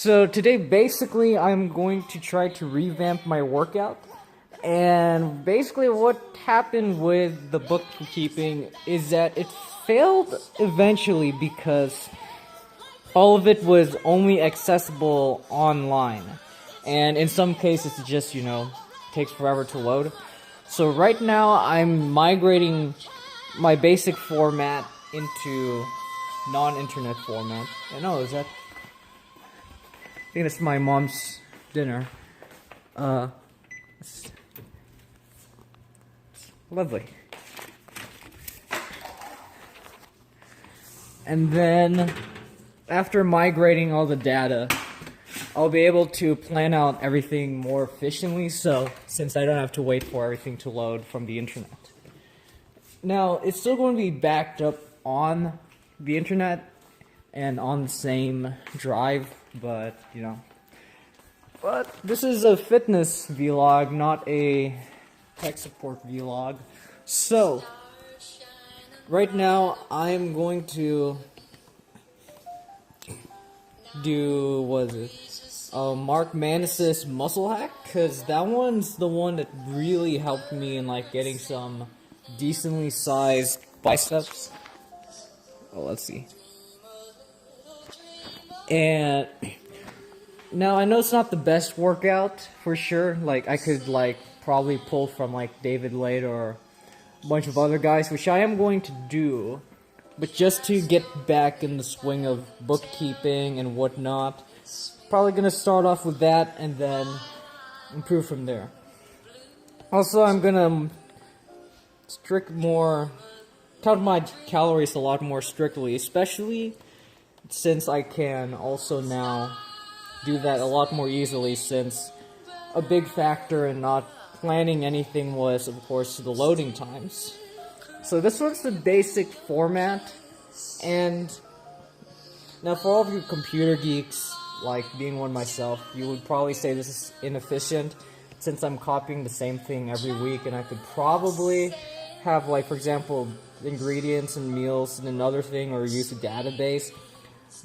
So today, basically, I'm going to try to revamp my workout. And basically, what happened with the bookkeeping is that it failed eventually because all of it was only accessible online. And in some cases, it just, takes forever to load. So right now, I'm migrating my basic format into non-internet format. And oh, is that... I think it's my mom's dinner. It's lovely. And then, after migrating all the data, I'll be able to plan out everything more efficiently, so since I don't have to wait for everything to load from the internet. Now, it's still going to be backed up on the internet and on the same drive, but, But this is a fitness vlog, not a tech support vlog. So, right now, I'm going to do, Mark Manus's muscle hack, because that one's the one that really helped me in, getting some decently sized biceps. Oh, let's see. And now I know it's not the best workout for sure. I could probably pull from David Lade or a bunch of other guys, which I am going to do. But just to get back in the swing of bookkeeping and whatnot, probably gonna start off with that and then improve from there. Also, I'm gonna count my calories a lot more strictly, especially since I can also now do that a lot more easily, since a big factor in not planning anything was, of course, the loading times. So this was the basic format, and now for all of you computer geeks, like being one myself, you would probably say this is inefficient, since I'm copying the same thing every week, and I could probably have, for example, ingredients and meals in another thing, or use a database.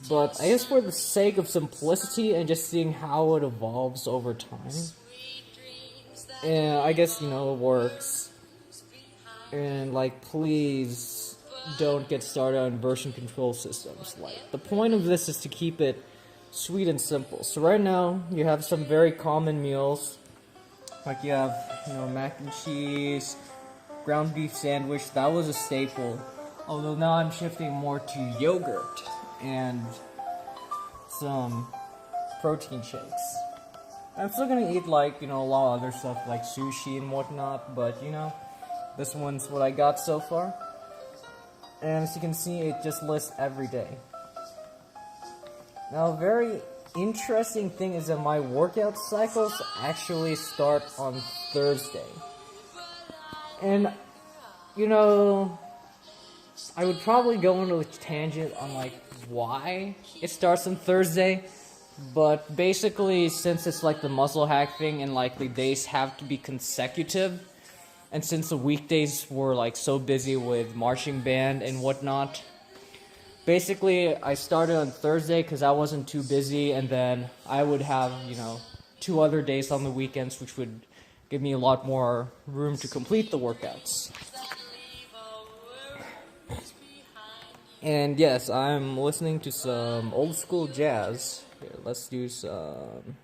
But I guess for the sake of simplicity and just seeing how it evolves over time, and I guess, it works. And, please don't get started on version control systems. The point of this is to keep it sweet and simple. So right now, you have some very common meals. You have, mac and cheese, ground beef sandwich. That was a staple. Although now I'm shifting more to yogurt and some protein shakes. I'm still gonna eat, a lot of other stuff like sushi and whatnot, but, this one's what I got so far. And as you can see, it just lists every day. Now, a very interesting thing is that my workout cycles actually start on Thursday. And, I would probably go into a tangent on, why it starts on Thursday. But basically, since it's, the muscle hack thing and, the days have to be consecutive, and since the weekdays were, so busy with marching band and whatnot, basically, I started on Thursday because I wasn't too busy, and then I would have, 2 other days on the weekends, which would give me a lot more room to complete the workouts. And yes, I'm listening to some old school jazz. Here, let's do some...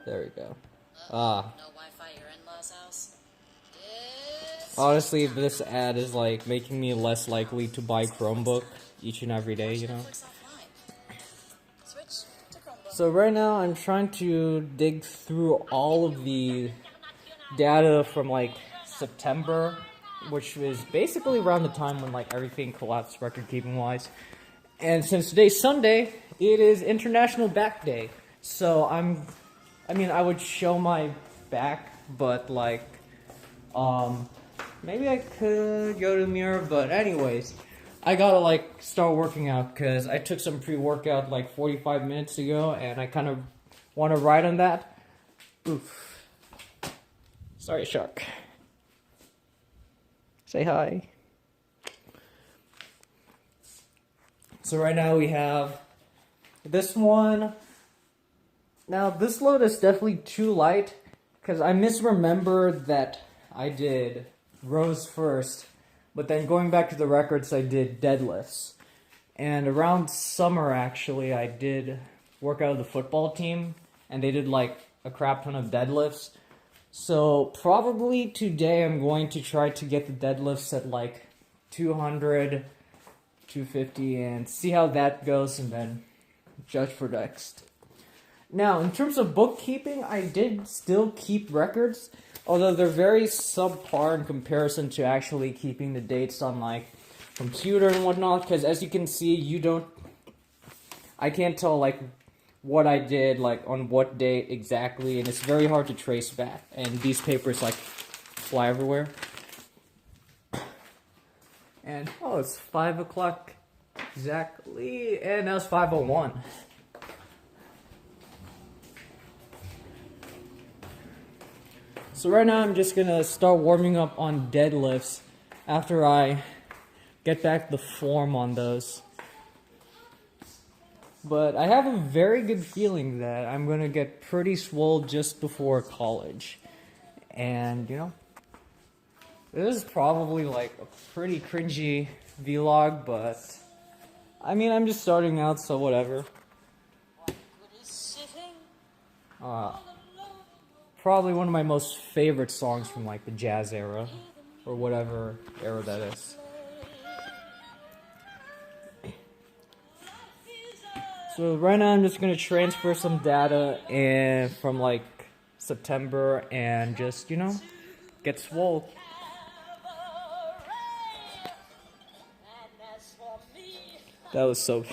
There we go. No Wi-Fi at your in-laws' house? Honestly, this ad is, making me less likely to buy Chromebook each and every day, So right now, I'm trying to dig through all of the data from, September, which was basically around the time when, everything collapsed record-keeping-wise. And since today's Sunday, it is International Back Day. So I would show my back, but, maybe I could go to the mirror, but anyways, I gotta, start working out, because I took some pre-workout, 45 minutes ago, and I kind of want to ride on that. Oof. Sorry, shark. Say hi. So right now we have this one, Now, this load is definitely too light, because I misremembered that I did rows first, but then going back to the records, I did deadlifts. And around summer, actually, I did work out of the football team, and they did like a crap ton of deadlifts. So probably today I'm going to try to get the deadlifts at like 200, 250, and see how that goes, and then judge for next. Now, in terms of bookkeeping, I did still keep records, although they're very subpar in comparison to actually keeping the dates on like computer and whatnot, because as you can see, I can't tell like what I did like on what date exactly, and it's very hard to trace back, and these papers like fly everywhere. And oh, it's 5 o'clock exactly, and now it's 5:01. So right now I'm just gonna start warming up on deadlifts after I get back the form on those. But I have a very good feeling that I'm gonna get pretty swole just before college. And you know, this is probably like a pretty cringy vlog, but I mean, I'm just starting out, so whatever. Probably one of my most favorite songs from like the jazz era, or whatever era that is. So right now I'm just gonna transfer some data from like September and just, you know, get swole. That was so